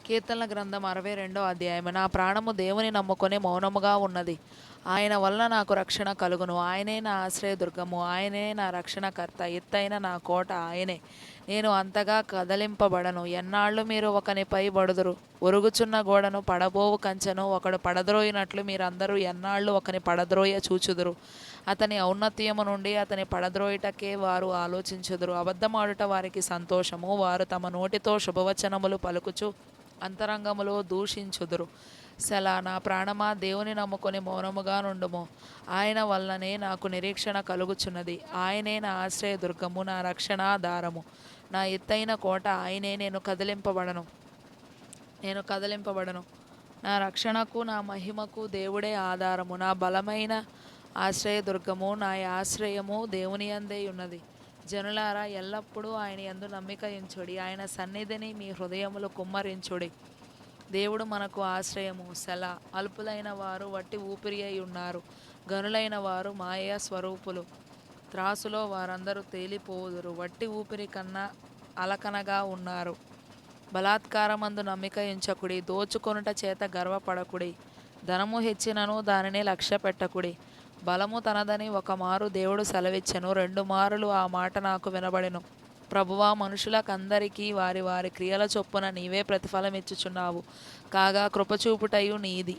కీర్తనల గ్రంథం 62వ అధ్యాయం. నా ప్రాణము దేవుని నమ్ముకొని మౌనముగా ఉన్నది. ఆయన వలన నాకు రక్షణ కలుగును. ఆయనే నా ఆశ్రయదుర్గము, ఆయనే నా రక్షణకర్త, ఎత్తైన నా కోట ఆయనే. నేను అంతగా కదలింపబడను. ఎన్నాళ్ళు మీరు ఒకనిపై బడుదురు? ఒరుగుచున్న గోడను పడబోవు కంచెను ఒకడు పడద్రోయినట్లు మీరందరూ ఎన్నాళ్ళు ఒకని పడద్రోయ చూచుదురు? అతని ఔన్నత్యము నుండి అతని పడద్రోయుటకే వారు ఆలోచించుదురు. అబద్ధమాడుట వారికి సంతోషము. వారు తమ నోటితో శుభవచనములు పలుకుచు అంతరంగములో దూషించుదురు. సెలా. నా ప్రాణమా, దేవుని నమ్ముకొని మౌనముగా నుండుము. ఆయన వల్లనే నాకు నిరీక్షణ కలుగుచున్నది. ఆయనే నా ఆశ్రయదుర్గము, నా రక్షణాధారము, నా ఎత్తైన కోట ఆయనే. నేను కదలింపబడను. నా రక్షణకు నా మహిమకు దేవుడే ఆధారము. నా బలమైన ఆశ్రయదుర్గము, నా ఆశ్రయము దేవుని యందే ఉన్నది. జనులారా, ఎల్లప్పుడూ ఆయన యందు నమ్మిక ఉంచుడి. ఆయన సన్నిధిని మీ హృదయములు కుమ్మరించుడి. దేవుడు మనకు ఆశ్రయము. సెలా. అల్పులైన వారు వట్టి ఊపిరి అయి ఉన్నారు. గనులైన వారు మాయ స్వరూపులు. త్రాసులో వారందరూ తేలిపోవుదురు. వట్టి ఊపిరి కన్నా అలకనగా ఉన్నారు. బలాత్కారమందు నమ్మిక ఉంచకుడి. దోచుకొనుట చేత గర్వపడకుడి. ధనము హెచ్చినను దానిని లక్ష్య పెట్టకుడి. బలము తనదని ఒక మారు దేవుడు సెలవిచ్చెను, 2 మారులు ఆ మాట నాకు వినబడెను. ప్రభువా, మనుషులకందరికీ వారి వారి క్రియల చొప్పున నీవే ప్రతిఫలమిచ్చుచున్నావు. కాగా కృపచూపుటయు నీది.